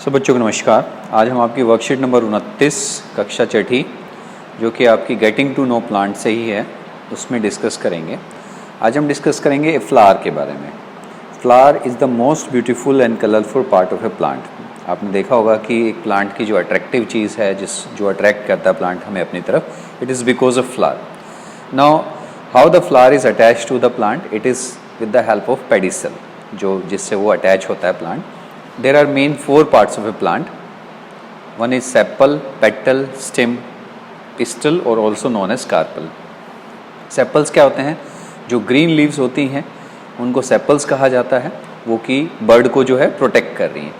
सब बच्चों को नमस्कार। आज हम आपकी वर्कशीट नंबर 29 कक्षा छठी जो कि आपकी गेटिंग टू नो प्लांट से ही है उसमें डिस्कस करेंगे। आज हम डिस्कस करेंगे ए फ्लावर के बारे में। Flower is the most beautiful and colourful part of a plant. आपने देखा होगा कि एक प्लांट की जो अट्रैक्टिव चीज़ है जो अट्रैक्ट करता है प्लांट हमें अपनी तरफ, it is because of flower. Now how the flower is attach to the plant, it is with the help of pedicel, जो जिससे वो अटैच होता है plant. There are main 4 parts of a plant. One is sepal, petal, stem, pistil और also known as carpel. Sepals क्या होते हैं? जो green leaves होती हैं उनको sepals कहा जाता है, वो कि bird को जो है protect कर रही हैं,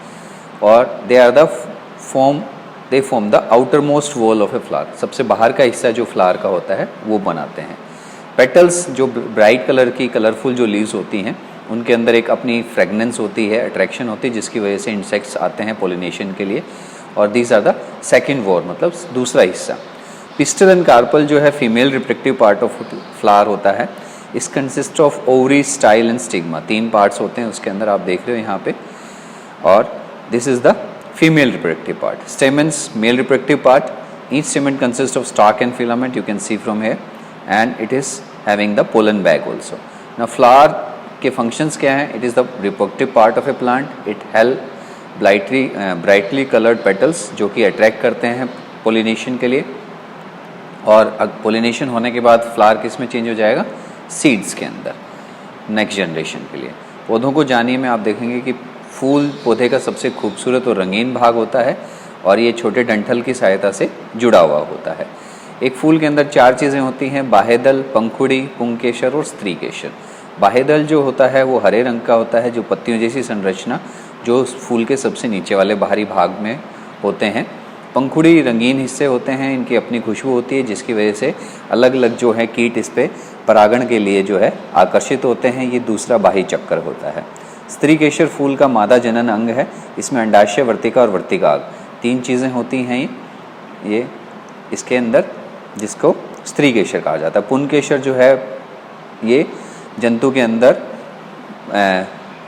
और they form the outermost wall of a flower. सबसे बाहर का हिस्सा जो flower का होता है वो बनाते हैं। Petals जो bright color की colorful जो leaves होती हैं उनके अंदर एक अपनी फ्रेगनेंस होती है, अट्रैक्शन होती है, जिसकी वजह से इंसेक्ट्स आते हैं पॉलिनेशन के लिए, और these are the second whorl, मतलब दूसरा हिस्सा। पिस्टल एंड कार्पल जो है female reproductive part of flower होता है। इस consist of ovary, style and stigma. 3 parts होते हैं उसके अंदर, आप देख रहे हो यहाँ पे, और this is the female reproductive part. Stamens male reproductive part. Each stamen consist of stalk and filament, you can see from here, and it is having the pollen bag also. Now flower के functions क्या हैं? It is the reproductive part of a plant. It help brightly coloured petals जो कि attract करते हैं pollination के लिए, और पोलिनेशन होने के बाद फ्लावर किस में चेंज हो जाएगा? सीड्स के अंदर, नेक्स्ट जनरेशन के लिए। पौधों को जानिए में आप देखेंगे कि फूल पौधे का सबसे खूबसूरत और रंगीन भाग होता है, और ये छोटे डंठल की सहायता से जुड़ा हुआ होता है। एक फूल के अंदर 4 चीज़ें होती हैं: बाह्यदल, पंखुड़ी, पुंकेसर और स्त्रीकेसर। बाह्यदल जो होता है वो हरे रंग का होता है, जो पत्तियों जैसी संरचना जो फूल के सबसे नीचे वाले बाहरी भाग में होते हैं। पंखुड़ी रंगीन हिस्से होते हैं, इनकी अपनी खुशबू होती है, जिसकी वजह से अलग अलग जो है कीट इस पे परागण के लिए जो है आकर्षित होते हैं। ये दूसरा बाह्य चक्कर होता है। स्त्रीकेसर फूल का मादा जनन अंग है। इसमें अंडाशय, वर्तिका और वर्तिकाग्र 3 चीज़ें होती हैं ये इसके अंदर, जिसको स्त्रीकेसर कहा जाता है। पुंकेसर जो है ये जंतु के अंदर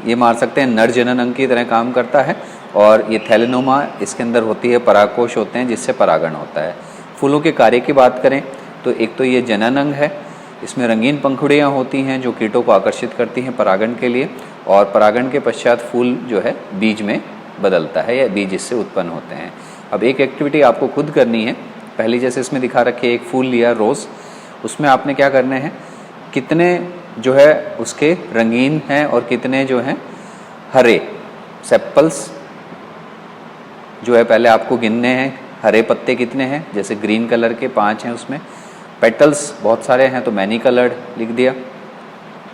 ये मार सकते हैं, नर जनन अंग की तरह काम करता है, और ये थैलेनोमा इसके अंदर होती है, परागकोश होते हैं जिससे परागण होता है। फूलों के कार्य की बात करें तो एक तो ये जनन अंग है, इसमें रंगीन पंखुड़ियाँ होती हैं जो कीटों को आकर्षित करती हैं परागण के लिए, और परागण के पश्चात फूल जो है बीज में बदलता है, या बीज इससे उत्पन्न होते हैं। अब एक एक्टिविटी आपको खुद करनी है। पहली जैसे इसमें दिखा रखे, एक फूल लिया रोज़, उसमें आपने क्या करने हैं, कितने जो है उसके रंगीन हैं और कितने जो हैं हरे सेपल्स जो है पहले आपको गिनने हैं। हरे पत्ते कितने हैं? जैसे ग्रीन कलर के 5 हैं उसमें। पेटल्स बहुत सारे हैं तो मैनी कलर्ड लिख दिया।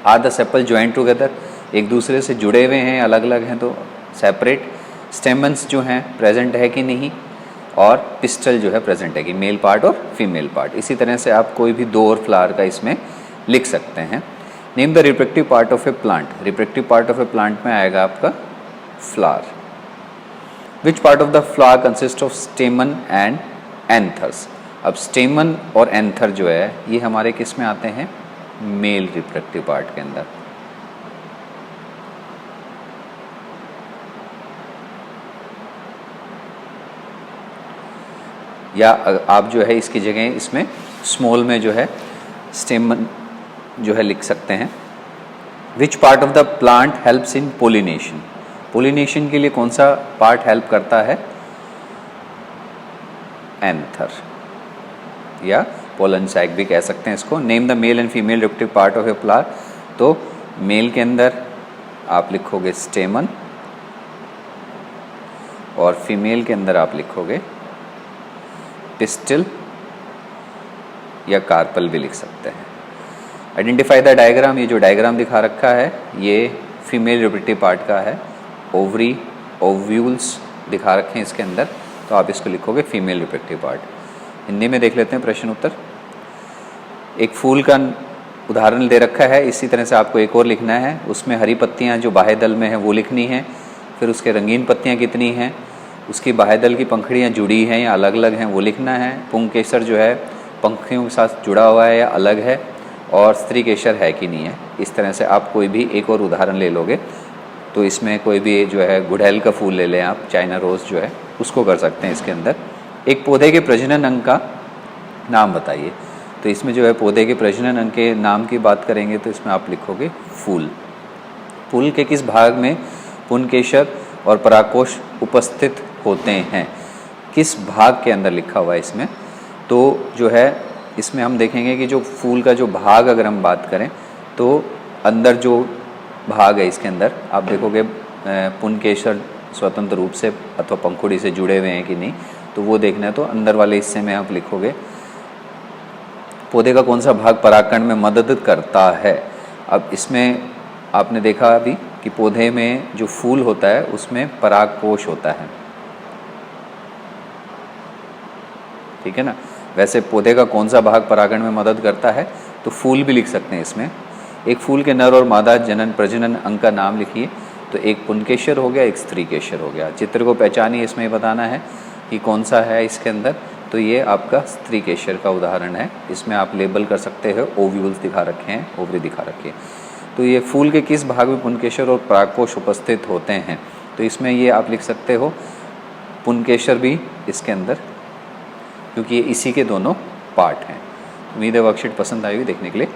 Are the sepal joint together, एक दूसरे से जुड़े हुए हैं, अलग अलग हैं तो सेपरेट। स्टेमन्स जो हैं प्रेजेंट है कि नहीं, और पिस्टल जो है प्रेजेंट है कि, मेल पार्ट और फीमेल पार्ट। इसी तरह से आप कोई भी 2 और फ्लावर का इसमें लिख सकते हैं। Name the reproductive part of a plant. Reproductive part of a plant में आएगा आपका flower. Which part of the flower consist of स्टेमन and anthers. अब स्टेमन और एंथर जो है ये हमारे किस में आते हैं? मेल रिप्रोडक्टिव पार्ट के अंदर। या आप जो है इसकी जगह इसमें स्मॉल में जो है स्टेमन जो है लिख सकते हैं। Which part of the plant helps in pollination. Pollination के लिए कौन सा पार्ट हेल्प करता है? एंथर, या पोलन सैक भी कह सकते हैं इसको। Name the male and female reproductive part of a flower. तो मेल के अंदर आप लिखोगे स्टेमन, और फीमेल के अंदर आप लिखोगे पिस्टिल या कार्पल भी लिख सकते हैं। Identify the diagram. ये जो डायग्राम दिखा रखा है ये फीमेल रिप्रोडक्टिव पार्ट का है। ओवरी, ओव्यूल्स दिखा रखे हैं इसके अंदर, तो आप इसको लिखोगे फीमेल रिप्रोडक्टिव पार्ट। हिंदी में देख लेते हैं प्रश्न उत्तर। एक फूल का उदाहरण दे रखा है, इसी तरह से आपको एक और लिखना है। उसमें हरी पत्तियां जो बाह्यदल में हैं वो लिखनी है, फिर उसके रंगीन पत्तियां कितनी हैं, उसकी बाह्यदल की पंखुड़ियाँ जुड़ी हैं या अलग अलग हैं वो लिखना है। पुंकेसर जो है पंखुड़ियों के साथ जुड़ा हुआ है या अलग है, और स्त्रीकेसर है कि नहीं है। इस तरह से आप कोई भी एक और उदाहरण ले लोगे तो इसमें कोई भी जो है गुड़हल का फूल ले लें आप, चाइना रोज़ जो है उसको कर सकते हैं इसके अंदर। एक पौधे के प्रजनन अंग का नाम बताइए। तो इसमें जो है पौधे के प्रजनन अंग के नाम की बात करेंगे तो इसमें आप लिखोगे फूल। फूल के किस भाग में पुंकेसर और परागकोश उपस्थित होते हैं? किस भाग के अंदर लिखा हुआ है इसमें? तो जो है इसमें हम देखेंगे कि जो फूल का जो भाग अगर हम बात करें तो अंदर जो भाग है इसके अंदर आप देखोगे पुंकेसर स्वतंत्र रूप से अथवा पंखुड़ी से जुड़े हुए हैं कि नहीं, तो वो देखना है। तो अंदर वाले हिस्से में आप लिखोगे पौधे का कौन सा भाग परागकण में मदद करता है। अब इसमें आपने देखा अभी कि पौधे में जो फूल होता है उसमें परागकोश होता है, ठीक है ना। वैसे पौधे का कौन सा भाग परागण में मदद करता है, तो फूल भी लिख सकते हैं इसमें। एक फूल के नर और मादा जनन प्रजनन अंग का नाम लिखिए। तो एक पुंकेसर हो गया, एक स्त्रीकेसर हो गया। चित्र को पहचानिए, इसमें बताना है कि कौन सा है इसके अंदर। तो ये आपका स्त्रीकेसर का उदाहरण है। इसमें आप लेबल कर सकते हो, ओव्यूल्स दिखा रखे हैं, ओवरी दिखा रखे हैं। तो ये फूल के किस भाग में पुंकेसर और परागकोश उपस्थित होते हैं, तो इसमें ये आप लिख सकते हो पुंकेसर भी इसके अंदर, क्योंकि ये इसी के दोनों पार्ट हैं। उम्मीद है वर्कशीट पसंद आई हुई, देखने के लिए